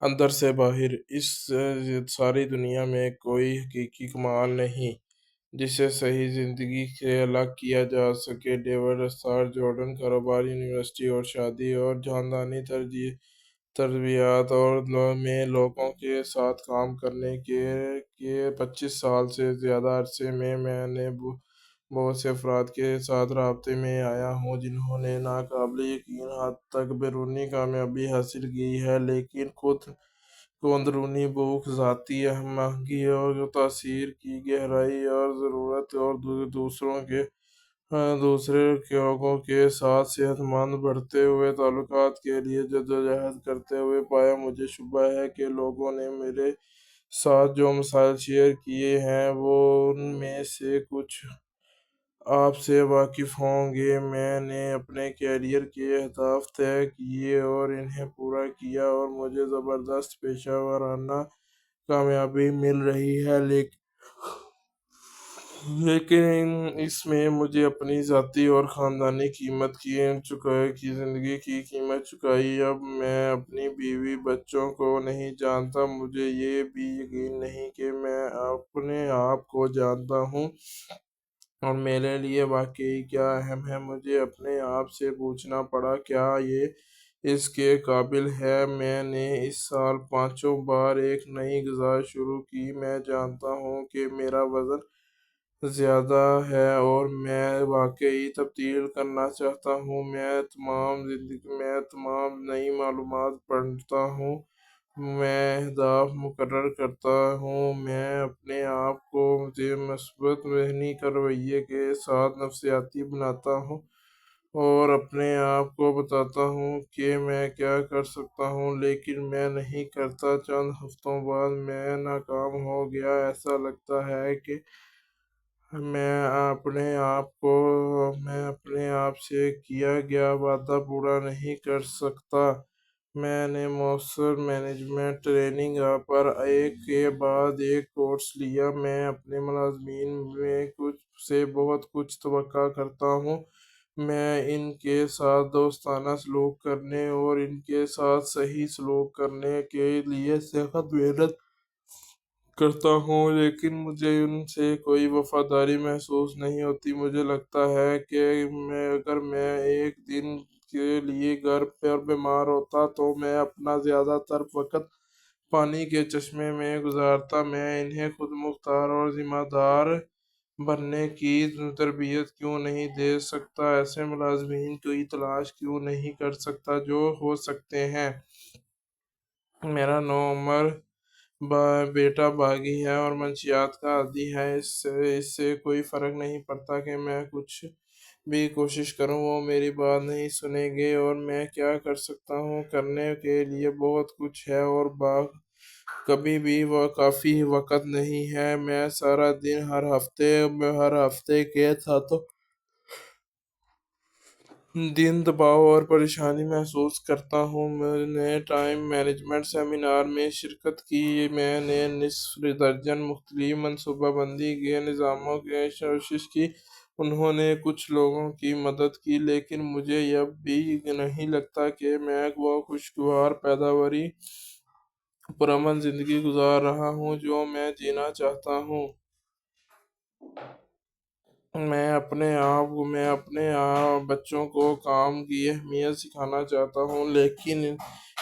اندر سے باہر۔ اس ساری دنیا میں کوئی حقیقی کمال نہیں جسے صحیح زندگی سے الگ کیا جا سکے۔ ڈیوڈ اسار جارڈن کاروبار، یونیورسٹی اور شادی اور خاندانی تربیت اور میں لوگوں کے ساتھ کام کرنے کے 25 سال سے زیادہ عرصے میں نے بہت سے افراد کے ساتھ رابطے میں آیا ہوں جنہوں نے ناقابل یقین حد تک بیرونی کامیابی حاصل کی ہے، لیکن خود کو اندرونی بھوک، ذاتی ہمدردی اور تاثیر کی گہرائی اور ضرورت اور دوسرے لوگوں کے ساتھ صحت مند بڑھتے ہوئے تعلقات کے لیے جدوجہد کرتے ہوئے پایا۔ مجھے شبہ ہے کہ لوگوں نے میرے ساتھ جو مسائل شیئر کیے ہیں وہ ان میں سے کچھ آپ سے واقف ہوں گے۔ میں نے اپنے کیریئر کے اہداف طے کیے اور انہیں پورا کیا اور مجھے زبردست پیشہ ورانہ کامیابی مل رہی ہے، لیکن اس میں مجھے اپنی ذاتی اور خاندانی زندگی کی قیمت چکائی۔ اب میں اپنی بیوی بچوں کو نہیں جانتا، مجھے یہ بھی یقین نہیں کہ میں اپنے آپ کو جانتا ہوں اور میرے لیے واقعی کیا اہم ہے۔ مجھے اپنے آپ سے پوچھنا پڑا، کیا یہ اس کے قابل ہے؟ میں نے اس سال 5 بار ایک نئی غذا شروع کی۔ میں جانتا ہوں کہ میرا وزن زیادہ ہے اور میں واقعی تبدیل کرنا چاہتا ہوں۔ میں تمام نئی معلومات پڑھتا ہوں، میں اہداف مقرر کرتا ہوں، میں اپنے آپ کو مثبت ذہنی رویے کے ساتھ نفسیاتی بناتا ہوں اور اپنے آپ کو بتاتا ہوں کہ میں کیا کر سکتا ہوں، لیکن میں نہیں کرتا۔ چند ہفتوں بعد میں ناکام ہو گیا۔ ایسا لگتا ہے کہ میں اپنے آپ سے کیا گیا وعدہ پورا نہیں کر سکتا۔ میں نے مؤثر مینجمنٹ ٹریننگ پر ایک کے بعد ایک کورس لیا۔ میں اپنے ملازمین سے بہت کچھ توقع کرتا ہوں۔ میں ان کے ساتھ دوستانہ سلوک کرنے اور ان کے ساتھ صحیح سلوک کرنے کے لیے سخت محنت کرتا ہوں، لیکن مجھے ان سے کوئی وفاداری محسوس نہیں ہوتی۔ مجھے لگتا ہے کہ اگر میں ایک دن کے لیے گھر پر بیمار ہوتا تو میں اپنا زیادہ تر وقت پانی کے چشمے میں گزارتا۔ میں انہیں خود مختار اور ذمہ دار بننے کی تربیت کیوں نہیں دے سکتا؟ ایسے ملازمین کی تلاش کیوں نہیں کر سکتا جو ہو سکتے ہیں؟ میرا 9 عمر بیٹا باغی ہے اور منشیات کا عادی ہے۔ اس سے کوئی فرق نہیں پڑتا کہ میں کچھ بھی کوشش کروں، وہ میری بات نہیں سنیں گے۔ اور میں کیا کر سکتا ہوں؟ کرنے کے لیے بہت کچھ ہے اور کبھی بھی کافی وقت نہیں ہے۔ میں سارا دن ہر ہفتے کے ساتوں دن دباؤ اور پریشانی محسوس کرتا ہوں۔ میں نے ٹائم مینجمنٹ سیمینار میں شرکت کی، میں نے نصف درجن مختلف منصوبہ بندی کے نظاموں کی کوشش کی، انہوں نے کچھ لوگوں کی مدد کی، لیکن مجھے اب بھی نہیں لگتا کہ میں وہ خوشگوار، پیداواری، پرامن زندگی گزار رہا ہوں جو میں جینا چاہتا ہوں۔ میں اپنے بچوں کو کام کی اہمیت سکھانا چاہتا ہوں، لیکن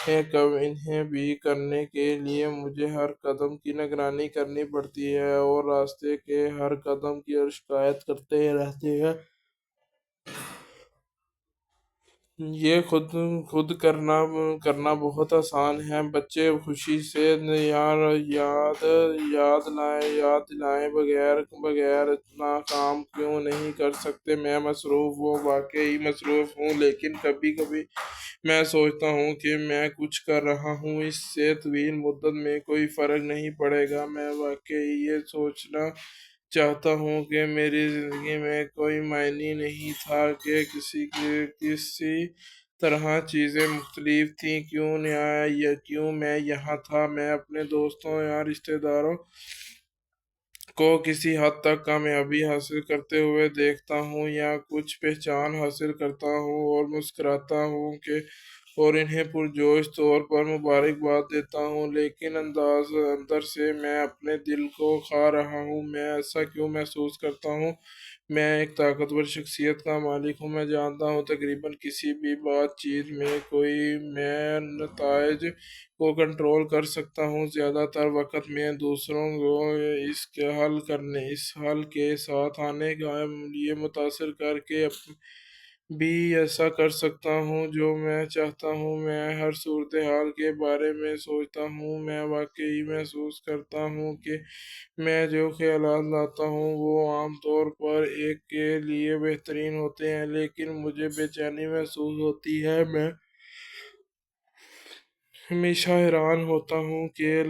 انہیں بھی کرنے کے لیے مجھے ہر قدم کی نگرانی کرنی پڑتی ہے اور راستے کے ہر قدم کی شکایت کرتے رہتے ہیں۔ یہ خود کرنا بہت آسان ہے۔ بچے خوشی سے یاد دلائے بغیر اتنا کام کیوں نہیں کر سکتے؟ میں واقعی مصروف ہوں، لیکن کبھی کبھی میں سوچتا ہوں کہ میں کچھ کر رہا ہوں، اس سے طویل مدت میں کوئی فرق نہیں پڑے گا۔ میں واقعی یہ سوچنا چاہتا ہوں کہ میری زندگی میں کوئی معنی نہیں تھا، کہ کسی طرح چیزیں مختلف تھیں۔ کیوں میں یہاں تھا؟ میں اپنے دوستوں یا رشتہ داروں کو کسی حد تک کامیابی حاصل کرتے ہوئے دیکھتا ہوں یا کچھ پہچان حاصل کرتا ہوں اور مسکراتا ہوں کہ اور انہیں پرجوش طور پر مبارکباد دیتا ہوں، لیکن اندر سے میں اپنے دل کو کھا رہا ہوں۔ میں ایسا کیوں محسوس کرتا ہوں؟ میں ایک طاقتور شخصیت کا مالک ہوں۔ میں جانتا ہوں تقریباً کسی بھی بات چیت میں میں نتائج کو کنٹرول کر سکتا ہوں۔ زیادہ تر وقت میں دوسروں کو اس حل کے ساتھ آنے کے لیے متاثر کر کے بھی ایسا کر سکتا ہوں جو میں چاہتا ہوں۔ میں ہر صورتحال کے بارے میں سوچتا ہوں۔ میں واقعی محسوس کرتا ہوں کہ میں جو خیالات لاتا ہوں وہ عام طور پر ایک کے لیے بہترین ہوتے ہیں، لیکن مجھے بے چینی محسوس ہوتی ہے۔ میں ہمیشہ حیران ہوتا ہوں کہ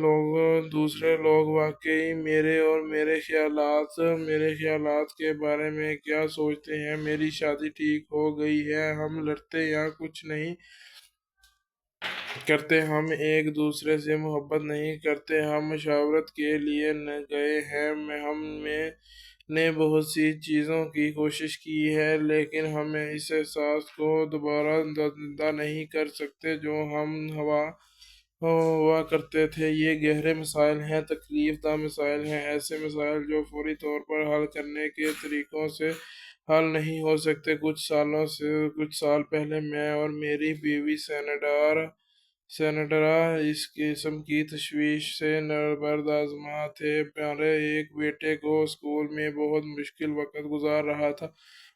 دوسرے لوگ واقعی میرے اور میرے خیالات کے بارے میں کیا سوچتے ہیں۔ میری شادی ٹھیک ہو گئی ہے، ہم لڑتے یا کچھ نہیں کرتے، ہم ایک دوسرے سے محبت نہیں کرتے، ہم مشاورت کے لیے گئے ہیں، ہم نے بہت سی چیزوں کی کوشش کی ہے، لیکن ہم اس احساس کو دوبارہ زندہ نہیں کر سکتے جو ہم ہوا کرتے تھے۔ یہ گہرے مسائل ہیں، تکلیف دہ مسائل ہیں، ایسے مسائل جو فوری طور پر حل کرنے کے طریقوں سے حل نہیں ہو سکتے۔ کچھ سال پہلے میں اور میری بیوی سینڈرا اس قسم کی تشویش سے نبرد آزما تھے۔ ہمارے ایک بیٹے کو اسکول میں بہت مشکل وقت گزار رہا تھا۔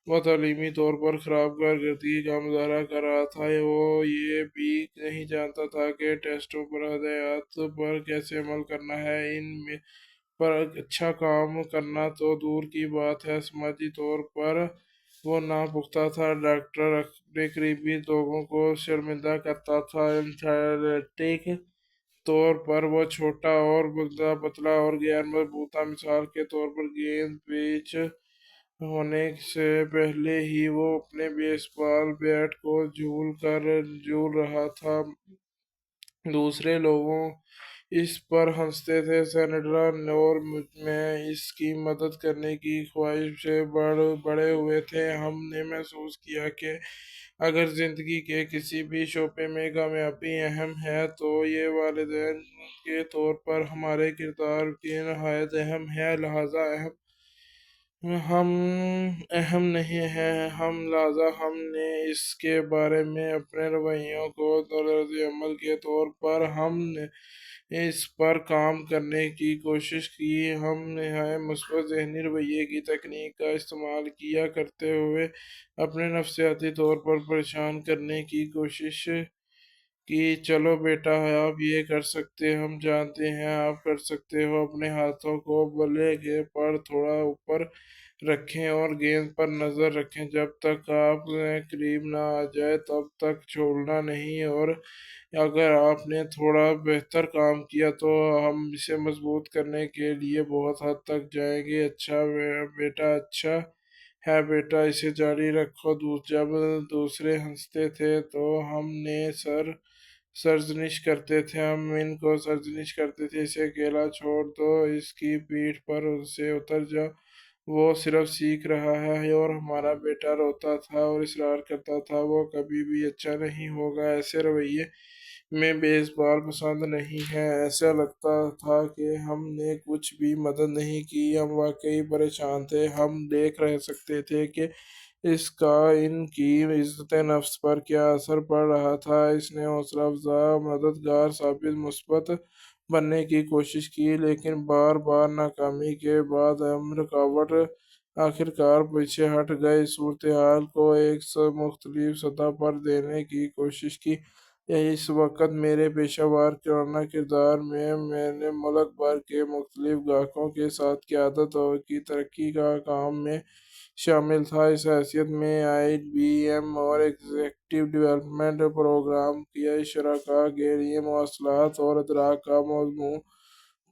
وہ تعلیمی طور پر خراب کارکردگی کا مظاہرہ کر رہا تھا۔ وہ یہ بھی نہیں جانتا تھا کہ ٹیسٹوں پر ہدایات پر کیسے عمل کرنا ہے، ان پر اچھا کام کرنا تو دور کی بات ہے، سماجی طور پر وہ ناپختہ تھا۔ ڈاکٹر اپنے قریبی لوگوں کو شرمندہ کرتا تھا۔ ایتھلیٹک طور پر وہ چھوٹا اور پتلا اور غیر مضبوط تھا۔ مثال کے طور پر گیند پچ ہونے سے پہلے ہی وہ اپنے بیس بال بیٹ کو جھول رہا تھا۔ دوسرے لوگ اس پر ہنستے تھے۔ سینڈرا اور میں اس کی مدد کرنے کی خواہش سے بڑھے ہوئے تھے۔ ہم نے محسوس کیا کہ اگر زندگی کے کسی بھی شعبے میں کامیابی اہم ہے تو یہ والدین کے طور پر ہمارے کردار بھی نہایت اہم ہے، لہٰذا ہم نے اس کے بارے میں اپنے رویوں کو طرز عمل کے طور پر ہم نے اس پر کام کرنے کی کوشش کی۔ ہم نے مثبت ذہنی رویے کی تکنیک کا استعمال کیا کرتے ہوئے اپنے نفسیاتی طور پر پریشان کرنے کی کوشش کی۔ چلو بیٹا، آپ یہ کر سکتے، ہم جانتے ہیں آپ کر سکتے ہو۔ اپنے ہاتھوں کو بلے پر تھوڑا اوپر رکھیں اور گیند پر نظر رکھیں۔ جب تک آپ قریب نہ آ جائے تب تک چھوڑنا نہیں، اور اگر آپ نے تھوڑا بہتر کام کیا تو ہم اسے مضبوط کرنے کے لیے بہت حد تک جائیں گے۔ اچھا ہے بیٹا، اسے جاری رکھو۔ جب دوسرے ہنستے تھے تو ہم نے سرزنش کرتے تھے، ہم ان کو سرزنش کرتے تھے، اسے اکیلا چھوڑ دو، اس کی پیٹھ پر سے اتر جاؤ، وہ صرف سیکھ رہا ہے۔ اور ہمارا بیٹا روتا تھا اور اصرار کرتا تھا، وہ کبھی بھی اچھا نہیں ہوگا، ایسے رویے میں بیس بال پسند نہیں ہے۔ ایسا لگتا تھا کہ ہم نے کچھ بھی مدد نہیں کی، ہم واقعی پریشان تھے۔ ہم دیکھ سکتے تھے کہ اس کا ان کی عزت نفس پر کیا اثر پڑ رہا تھا۔ اس نے حوصلہ افزا، مددگار ثابت، مثبت بننے کی کوشش کی، لیکن بار بار ناکامی کے بعد ہم رکاوٹ آخرکار پیچھے ہٹ گئے، صورتحال کو ایک مختلف سطح پر دیکھنے کی کوشش کی۔ اس وقت میرے پیشہ ورانہ کردار میں نے ملک بھر کے مختلف گاہکوں کے ساتھ قیادت کی ترقی کا کام میں شامل تھا۔ اس حیثیت میں آئی بی ایم اور ایگزیکٹو ڈیولپمنٹ پروگرام کے شرکاء کے لیے مواصلات اور ادراک کا موضوع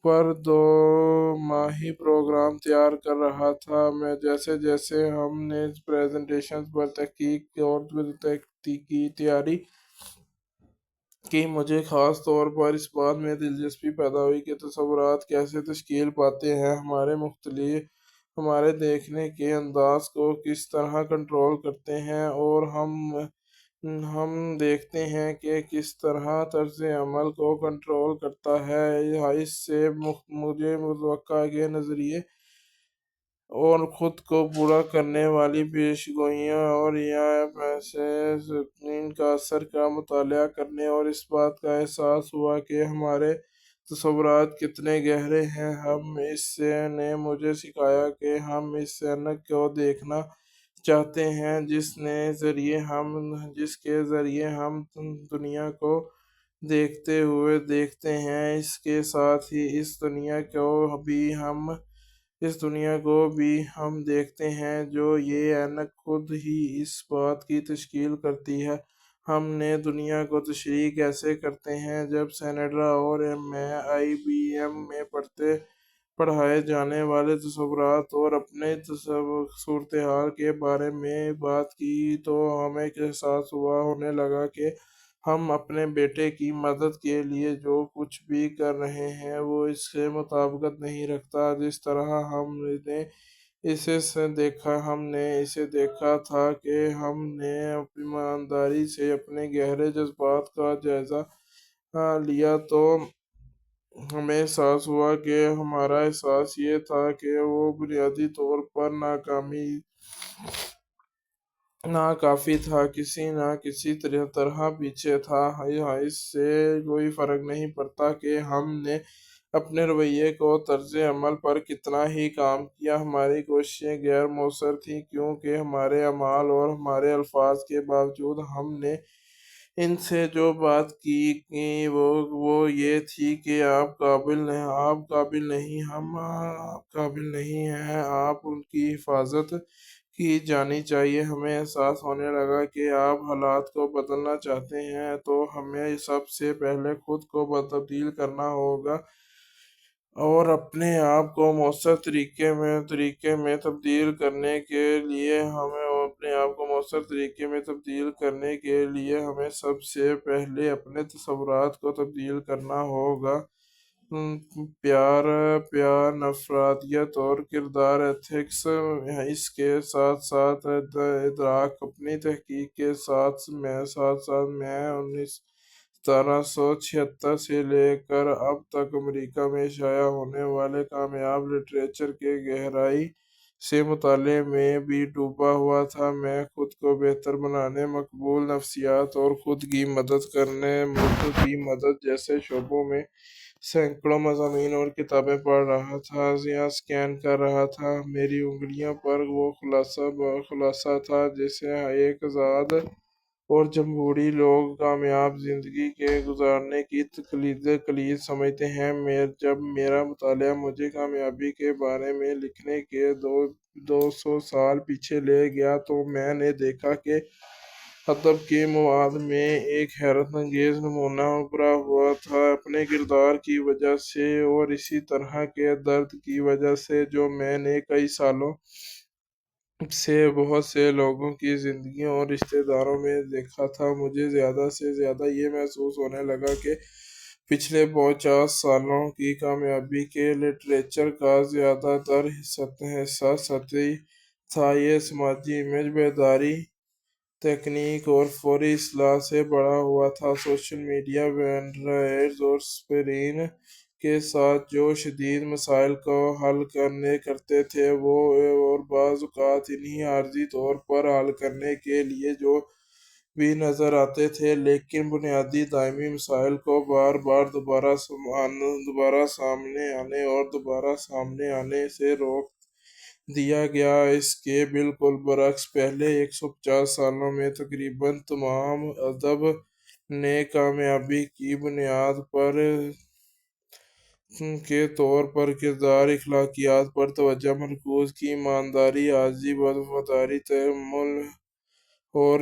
پر 2 ماہی پروگرام تیار کر رہا تھا۔ جیسے جیسے ہم نے پریزنٹیشنز پر تحقیقی تیاری کی، مجھے خاص طور پر اس بات میں دلچسپی پیدا ہوئی کہ تصورات کیسے تشکیل پاتے ہیں، ہمارے دیکھنے کے انداز کو کس طرح کنٹرول کرتے ہیں، اور ہم ہم دیکھتے ہیں کہ کس طرح طرز عمل کو کنٹرول کرتا ہے۔ اس سے مجھے متوقع کے نظریے اور خود کو پورا کرنے والی پیشگوئیاں اور یا پیشین کا اثر کا مطالعہ کرنے اور اس بات کا احساس ہوا کہ ہمارے تصورات کتنے گہرے ہیں۔ اس نے مجھے سکھایا کہ ہم اس عینک کو دیکھنا چاہتے ہیں جس کے ذریعے ہم دنیا کو دیکھتے ہوئے دیکھتے ہیں۔ اس کے ساتھ ہی اس دنیا کو بھی ہم دیکھتے ہیں، جو یہ عینک خود ہی اس بات کی تشکیل کرتی ہے۔ ہم نے دنیا کو تشریح کیسے کرتے ہیں؟ جب سینڈرا اور میں آئی بی ایم میں پڑھائے جانے والے تصورات اور اپنے صورتحال کے بارے میں بات کی تو ہمیں احساس ہونے لگا کہ ہم اپنے بیٹے کی مدد کے لیے جو کچھ بھی کر رہے ہیں وہ اس سے مطابقت نہیں رکھتا جس طرح ہم نے اسے دیکھا تھا کہ ہم نے ایمانداری سے اپنے گہرے جذبات کا جائزہ لیا تو ہمیں احساس ہوا کہ ہمارا احساس یہ تھا کہ وہ بنیادی طور پر ناکافی تھا، کسی نہ کسی طرح پیچھے تھا۔ اس سے کوئی فرق نہیں پڑتا کہ ہم نے اپنے رویے کو طرز عمل پر کتنا ہی کام کیا، ہماری کوششیں غیر مؤثر تھیں کیونکہ ہمارے اعمال اور ہمارے الفاظ کے باوجود ہم نے ان سے جو بات کی وہ یہ تھی کہ آپ قابل نہیں ہیں، آپ ان کی حفاظت کی جانی چاہیے۔ ہمیں احساس ہونے لگا کہ آپ حالات کو بدلنا چاہتے ہیں تو ہمیں سب سے پہلے خود کو تبدیل کرنا ہوگا اور اپنے آپ کو مؤثر طریقے میں تبدیل کرنے کے لیے ہمیں سب سے پہلے اپنے تصورات کو تبدیل کرنا ہوگا۔ پیار، نفسیات اور کردار ایتھکس، اس کے ساتھ ساتھ ادراک۔ اپنی تحقیق کے ساتھ میں 1776 سے لے کر اب تک امریکہ میں شائع ہونے والے کامیاب لٹریچر کے گہرائی سے مطالعے میں بھی ڈوبا ہوا تھا۔ میں خود کو بہتر بنانے، مقبول نفسیات اور خود کی مدد جیسے شعبوں میں سینکڑوں مضامین اور کتابیں پڑھ رہا تھا یا اسکین کر رہا تھا۔ میری انگلیوں پر وہ خلاصہ تھا جسے ایک آزاد اور جمہوری لوگ کامیاب زندگی کے گزارنے کی کلید سمجھتے ہیں۔ جب میرا مطالعہ مجھے کامیابی کے بارے میں لکھنے کے 200 سال پیچھے لے گیا تو میں نے دیکھا کہ ادب کے مواد میں ایک حیرت انگیز نمونہ ابھرا ہوا تھا، اپنے کردار کی وجہ سے اور اسی طرح کے درد کی وجہ سے جو میں نے کئی سالوں سے بہت سے لوگوں کی زندگیوں اور رشتہ داروں میں دیکھا تھا۔ مجھے زیادہ سے زیادہ یہ محسوس ہونے لگا کہ پچھلے 50 سالوں کی کامیابی کے لٹریچر کا زیادہ تر حصہ سطحی تھا۔ یہ سماجی امیج بیداری تکنیک اور فوری اصلاح سے بڑھا ہوا تھا۔ سوشل میڈیا وینڈرز اور اسپرین کے ساتھ جو شدید مسائل کو حل کرتے تھے وہ اور بعض اوقات انہیں عارضی طور پر حل کرنے کے لیے جو بھی نظر آتے تھے، لیکن بنیادی دائمی مسائل کو بار بار دوبارہ سامنے آنے سے روک دیا گیا۔ اس کے بالکل برعکس پہلے 150 سالوں میں تقریباً تمام ادب نے کامیابی کی بنیاد کے طور پر کردار، اخلاقیات پر توجہ مرکوز کی۔ ایمانداری، عاجزی، وفاداری، تحمل اور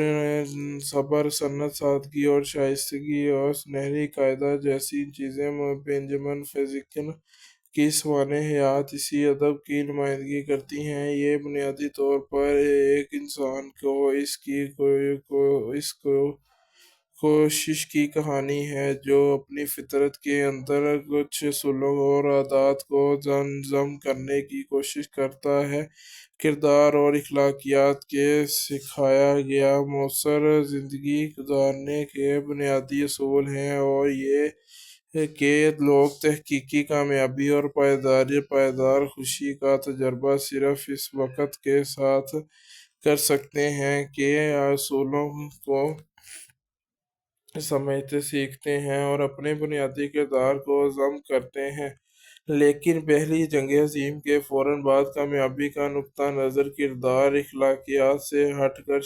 صبر، صنعت، سادگی اور شائستگی اور سنہری قیادت جیسی چیزیں بنجامن فرینکلن کی سوانح حیات اسی ادب کی نمائندگی کرتی ہیں۔ یہ بنیادی طور پر ایک انسان کو اس کوشش کی کہانی ہے، جو اپنی فطرت کے اندر کچھ سلوک اور عادات کو ضم کرنے کی کوشش کرتا ہے۔ کردار اور اخلاقیات کے سکھایا گیا مؤثر زندگی گزارنے کے بنیادی اصول ہیں، اور یہ کہ لوگ تحقیقی کامیابی اور پائیدار خوشی کا تجربہ صرف اس وقت کے ساتھ کر سکتے ہیں کہ اصولوں کو سمجھتے، سیکھتے ہیں اور اپنے بنیادی کردار کو ضم کرتے ہیں۔ لیکن پہلی جنگ عظیم کے فوراً بعد کامیابی کا نقطہ نظر کردار اخلاقیات سے ہٹ کر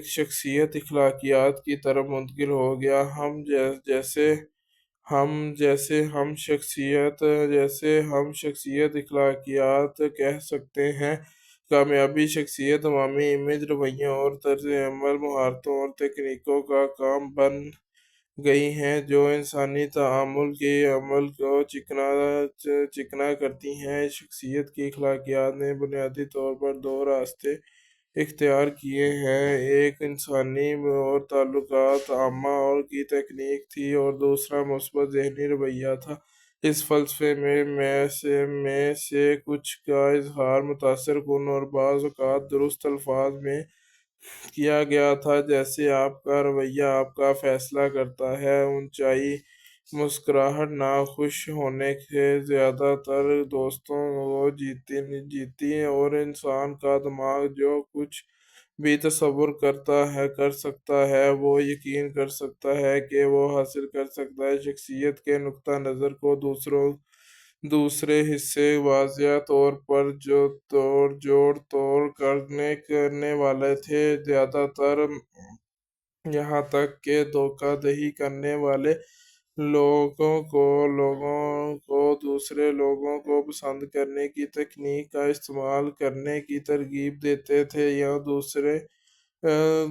شخصیت اخلاقیات کی طرف منتقل ہو گیا۔ جیسے ہم شخصیت اخلاقیات کہہ سکتے ہیں۔ کامیابی شخصیت عوامی امیج، رویوں اور طرز عمل، مہارتوں اور تکنیکوں کا کام بن گئی ہیں جو انسانی تعامل کے عمل کو چکنا کرتی ہیں۔ شخصیت کی اخلاقیات نے بنیادی طور پر دو راستے اختیار کیے ہیں، ایک انسانی اور تعلقات عامہ کی تکنیک تھی اور دوسرا مثبت ذہنی رویہ تھا۔ اس فلسفے میں سے کچھ کا اظہار متاثر کن اور بعض اوقات درست الفاظ میں کیا گیا تھا، جیسے آپ کا رویہ آپ کا فیصلہ کرتا ہے۔ اونچائی، مسکراہٹ، ناخوش ہونے سے زیادہ تر دوستوں کو جیتی، اور انسان کا دماغ جو کچھ بھی تصور کر سکتا ہے وہ یقین کر سکتا ہے کہ وہ حاصل کر سکتا ہے۔ شخصیت کے نقطہ نظر کو دوسرے حصے واضح طور پر جوڑ توڑ کرنے والے تھے، زیادہ تر یہاں تک کہ دھوکہ دہی کرنے والے لوگوں کو دوسرے لوگوں کو پسند کرنے کی تکنیک کا استعمال کرنے کی ترغیب دیتے تھے، یا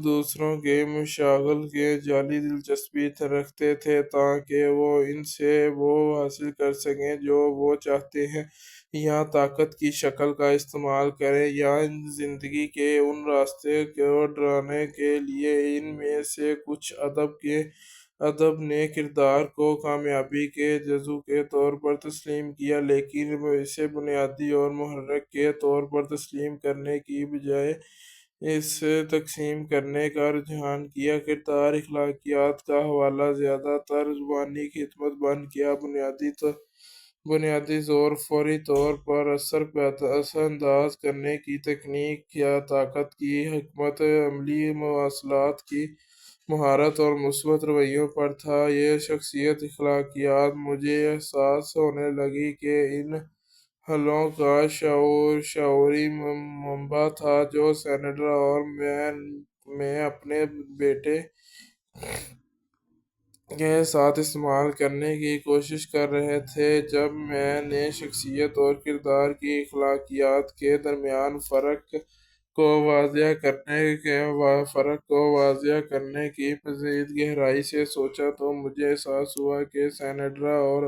دوسروں کے مشاغل کے جعلی دلچسپی رکھتے تھے تاکہ وہ ان سے وہ حاصل کر سکیں جو وہ چاہتے ہیں، یا طاقت کی شکل کا استعمال کریں، یا زندگی کے ان راستے کو ڈرانے کے لیے۔ ان میں سے کچھ ادب نے کردار کو کامیابی کے جزو کے طور پر تسلیم کیا، لیکن اسے بنیادی اور محرک کے طور پر تسلیم کرنے کی بجائے اسے تقسیم کرنے کا رجحان کیا۔ کردار اخلاقیات کا حوالہ زیادہ تر زبانی خدمت بن گیا۔ بنیادی زور فوری طور پر اثر انداز کرنے کی تکنیک یا طاقت کی حکمت عملی، مواصلات کی مہارت اور مثبت رویوں پر تھا۔ یہ شخصیت اخلاقیات مجھے احساس ہونے لگی کہ ان حلوں کا شعوری منبع تھا جو سینڈرا اور میں اپنے بیٹے کے ساتھ استعمال کرنے کی کوشش کر رہے تھے۔ جب میں نے شخصیت اور کردار کی اخلاقیات کے درمیان فرق کو واضح کرنے کی مزید گہرائی سے سوچا تو مجھے احساس ہوا کہ سینڈرا اور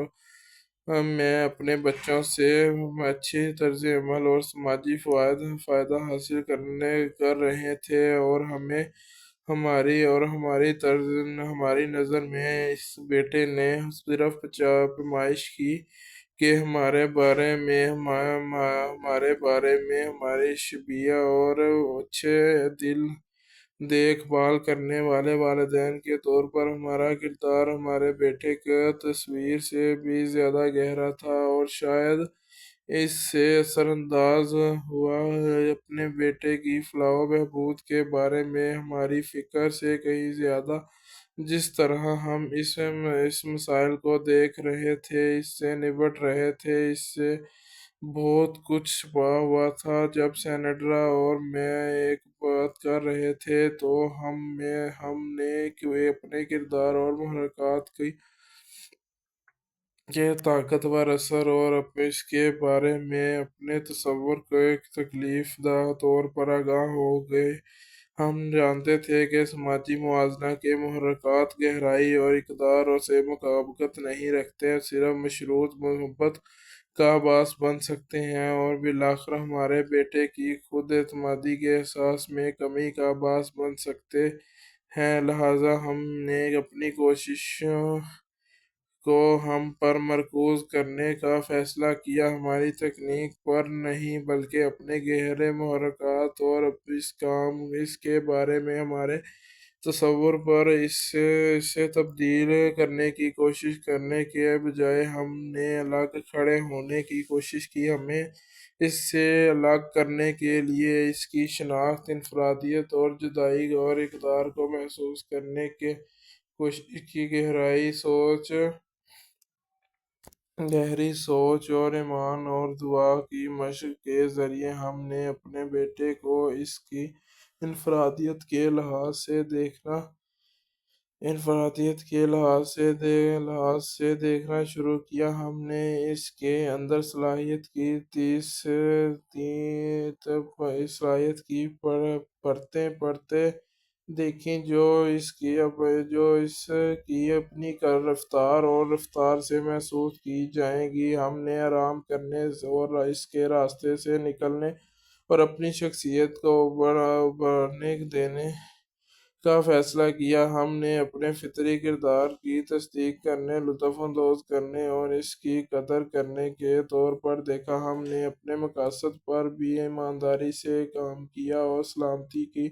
میں اپنے بچوں سے اچھی طرز عمل اور سماجی فائدہ حاصل کر رہے تھے، اور ہماری نظر میں اس بیٹے نے صرف پیمائش کی کہ ہمارے بارے میں ہمارے شبیہ اور اچھے دل دیکھ بھال کرنے والے والدین کے طور پر ہمارا کردار ہمارے بیٹے کی تصویر سے بھی زیادہ گہرا تھا، اور شاید اس سے اثر انداز ہوا اپنے بیٹے کی فلاح و بہبود کے بارے میں ہماری فکر سے کہیں زیادہ۔ جس طرح ہم اس مسائل کو دیکھ رہے تھے، اس سے نمٹ رہے تھے، اس سے بہت کچھ چھپا ہوا تھا۔ جب سینڈرا اور میں ایک بات کر رہے تھے تو ہم نے اپنے کردار اور محرکات کے طاقتور اثر اور اس کے بارے میں اپنے تصور کو ایک تکلیف دہ طور پر آگاہ ہو گئے۔ ہم جانتے تھے کہ سماجی موازنہ کے محرکات گہرائی اور اقتدار سے مطابقت نہیں رکھتے، صرف مشروط محبت کا باعث بن سکتے ہیں، اور بالآخر ہمارے بیٹے کی خود اعتمادی کے احساس میں کمی کا باعث بن سکتے ہیں، لہٰذا ہم نے اپنی کوششوں کو ہم پر مرکوز کرنے کا فیصلہ کیا، ہماری تکنیک پر نہیں بلکہ اپنے گہرے محرکات اور اس کے بارے میں ہمارے تصور پر۔ اسے تبدیل کرنے کی کوشش کرنے کے بجائے ہم نے الگ کھڑے ہونے کی کوشش کی، ہمیں اس سے الگ کرنے کے لیے اس کی شناخت، انفرادیت اور جدائی اور اقدار کو محسوس کرنے کی کوشش کی۔ گہری سوچ اور ایمان اور دعا کی مشق کے ذریعے ہم نے اپنے بیٹے کو اس کی انفرادیت کے لحاظ سے دیکھنا شروع کیا۔ ہم نے اس کے اندر صلاحیت کی پرتیں دیکھیں جو اس کی اپنی رفتار سے محسوس کی جائیں گی۔ ہم نے آرام کرنے اور اس کے راستے سے نکلنے اور اپنی شخصیت کو ابھرنے دینے کا فیصلہ کیا۔ ہم نے اپنے فطری کردار کی تصدیق کرنے، لطف اندوز کرنے اور اس کی قدر کرنے کے طور پر دیکھا۔ ہم نے اپنے مقاصد پر بھی ایمانداری سے کام کیا اور سلامتی کی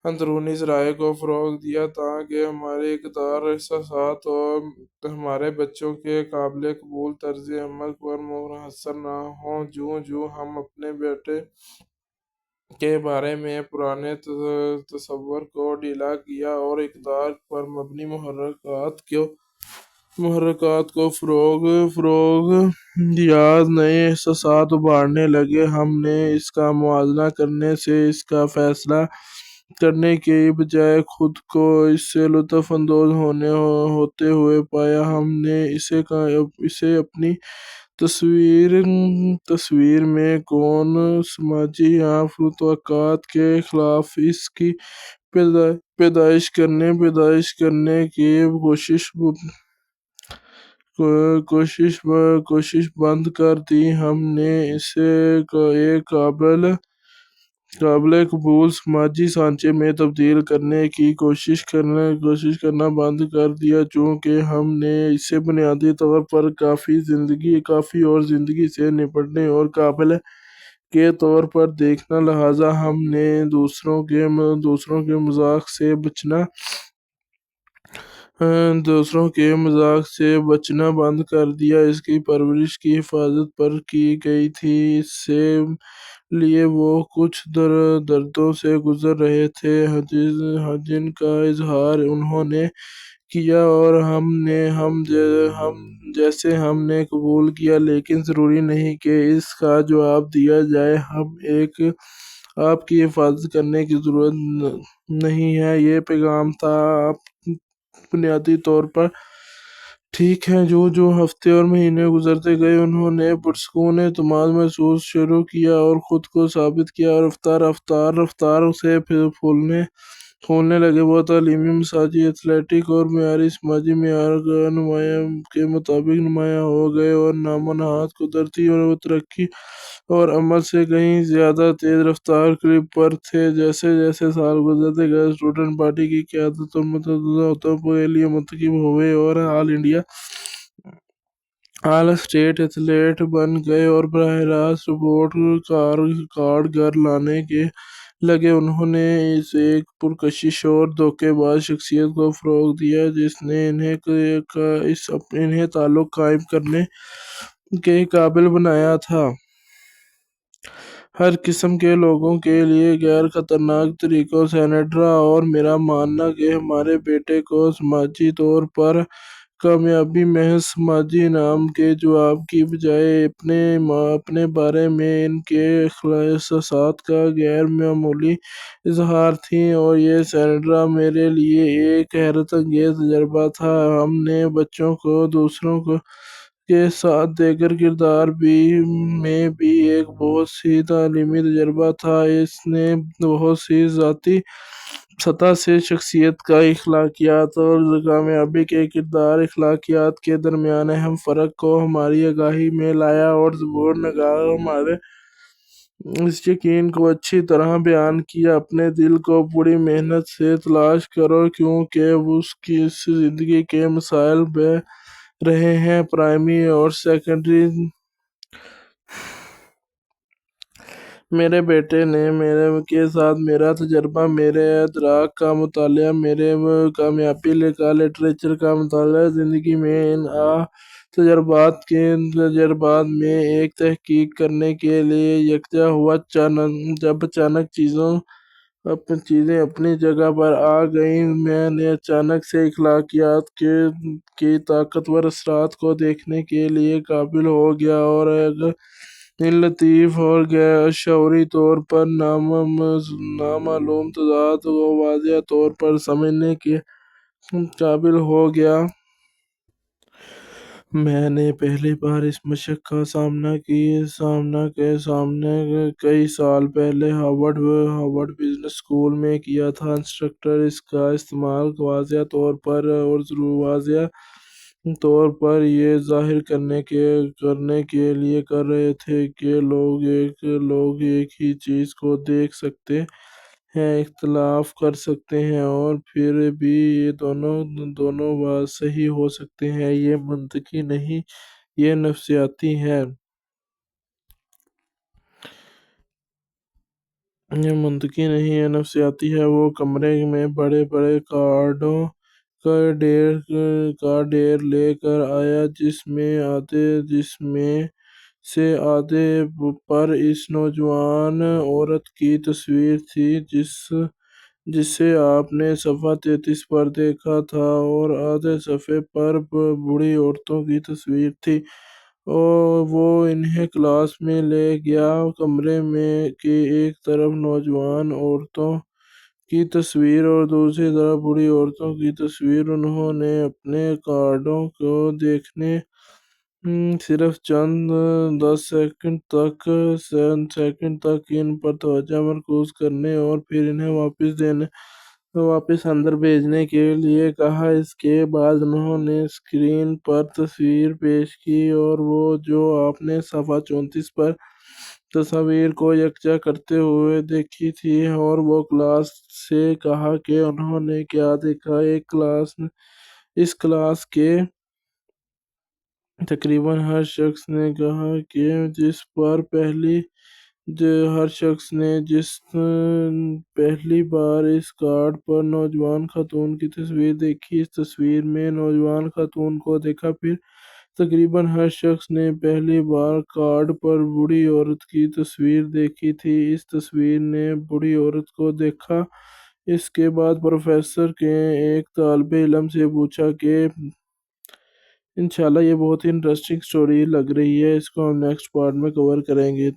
اندرونی ذرائع کو فروغ دیا تاکہ ہمارے اقدار، احساسات اور ہمارے بچوں کے قابل قبول طرز عمل پر منحصر نہ ہوں۔ جوں ہم اپنے بیٹے کے بارے میں پرانے تصور کو ڈھیلا کیا اور اقدار پر مبنی محرکات کو فروغ دیا، نئے احساسات ابھرنے لگے۔ ہم نے اس کا موازنہ کرنے سے اس کا فیصلہ کرنے کے بجائے خود کو اس سے لطف اندوز ہوتے ہوئے پایا۔ ہم نے اسے اپنی تصویر میں کون سماجی توقعات کے خلاف اس کی پیدائش کرنے کی کوشش بند کر دی۔ ہم نے اسے ایک قابل قبول سماجی سانچے میں تبدیل کرنے کی کوشش کرنا بند کر دیا۔ چونکہ ہم نے اسے بنیادی طور پر کافی اور زندگی سے نمٹنے اور قابل کے طور پر دیکھا، لہٰذا ہم نے دوسروں کے مذاق سے بچنا بند کر دیا۔ اس کی پرورش کی حفاظت پر کی گئی تھی، اس لیے وہ کچھ دردوں سے گزر رہے تھے جن کا اظہار انہوں نے کیا اور ہم نے قبول کیا، لیکن ضروری نہیں کہ اس کا جواب دیا جائے۔ آپ کی حفاظت کرنے کی ضرورت نہیں ہے، یہ پیغام تھا۔ آپ بنیادی طور پر ٹھیک ہیں۔ جو ہفتے اور مہینے گزرتے گئے، انہوں نے پرسکون اعتماد محسوس شروع کیا اور خود کو ثابت کیا، اور رفتار سے پھولنے لگے۔ وہ تعلیمی، مزاجی، ایتھلیٹک اور معیاری سماجی معیار کے مطابق نمایاں ہو گئے اور نام و نہاد قدرتی ترقی اور عمل سے کہیں زیادہ تیز رفتار پر تھے۔ جیسے جیسے سال گزرتے گئے، اسٹوڈنٹ پارٹی کی قیادت اور متعدد عہدوں کے لیے منتخب ہوئے اور آل اسٹیٹ ایتھلیٹ بن گئے اور براہ راست رپورٹ کارڈ گھر لانے لگے۔ انہوں نے ایک پرکشش اور دھوکے باز شخصیت کو فروغ دیا جس نے انہیں تعلق قائم کرنے کے قابل بنایا تھا۔ ہر قسم کے لوگوں کے لیے غیر خطرناک طریقوں سے انڈرا اور میرا ماننا کہ ہمارے بیٹے کو سماجی طور پر کامیابی محض سماجی انعام کے جواب کی بجائے اپنے بارے میں ان کے احساسات کا غیر معمولی اظہار تھی، اور یہ سینڈرا میرے لیے ایک حیرت انگیز تجربہ تھا۔ ہم نے بچوں کو دوسروں کے ساتھ دیگر کردار میں بھی ایک بہت ہی تعلیمی تجربہ تھا۔ اس نے بہت سی ذاتی سطح سے شخصیت کا اخلاقیات اور کامیابی کے کردار اخلاقیات کے درمیان اہم فرق کو ہماری آگاہی میں لایا، اور ضبور نگاہ ہمارے اس یقین کو اچھی طرح بیان کیا۔ اپنے دل کو بڑی محنت سے تلاش کرو، کیونکہ اس کی زندگی کے مسائل بہ رہے ہیں۔ پرائمری اور سیکنڈری۔ میرے بیٹے نے میرے کے ساتھ میرا تجربہ، میرے ادراک کا مطالعہ، میرے کامیابی کا لٹریچر کا مطالعہ، زندگی میں ان تجربات میں ایک تحقیق کرنے کے لیے یکجا ہوا۔ جب اچانک چیزیں اپنی جگہ پر آ گئیں، میں نے اچانک سے اخلاقیات کی طاقتور اثرات کو دیکھنے کے لیے قابل ہو گیا، اور ان لطیف اور غیر شعوری طور پر نامعلوم تضاد کو واضح طور پر سمجھنے کے قابل ہو گیا۔ میں نے پہلی بار اس مشق کا سامنا کئی سال پہلے ہارورڈ بزنس اسکول میں کیا تھا۔ انسٹرکٹر اس کا استعمال واضح طور پر یہ ظاہر کرنے کے لیے کر رہے تھے کہ لوگ ایک ہی چیز کو دیکھ سکتے ہیں، اختلاف کر سکتے ہیں، اور پھر بھی یہ دونوں بات صحیح ہو سکتے ہیں۔ یہ منطقی نہیں، یہ نفسیاتی ہے۔ وہ کمرے میں بڑے بڑے کارڈوں کا ڈھیر لے کر آیا، جس میں سے آدھے پر اس نوجوان عورت کی تصویر تھی جسے آپ نے صفحہ 33 پر دیکھا تھا، اور آدھے صفحے پر بوڑھی عورتوں کی تصویر تھی۔ وہ انہیں کلاس میں لے گیا۔ کمرے کی ایک طرف نوجوان عورتوں کی تصویر اور دوسری طرف بوڑھی عورتوں کی تصویر۔ انہوں نے اپنے کارڈوں کو دیکھنے صرف چند سیکنڈ تک ان پر توجہ مرکوز کرنے اور پھر انہیں واپس اندر بھیجنے کے لیے کہا۔ اس کے بعد انہوں نے اسکرین پر تصویر پیش کی، اور وہ جو آپ نے صفحہ 34 پر تصاویر کو یکجا کرتے ہوئے دیکھی تھی، اور وہ کلاس سے کہا کہ انہوں نے کیا دیکھا۔ اس کلاس کے تقریباً ہر شخص نے کہا کہ جس پہلی بار اس کارڈ پر نوجوان خاتون کی تصویر دیکھی، اس تصویر میں نوجوان خاتون کو دیکھا۔ پھر تقریباً ہر شخص نے پہلی بار کارڈ پر بوڑھی عورت کی تصویر دیکھی تھی، اس تصویر نے بوڑھی عورت کو دیکھا۔ اس کے بعد پروفیسر نے ایک طالب علم سے پوچھا کہ انشاءاللہ یہ بہت ہی انٹرسٹنگ سٹوری لگ رہی ہے، اس کو ہم نیکسٹ پارٹ میں کور کریں گے۔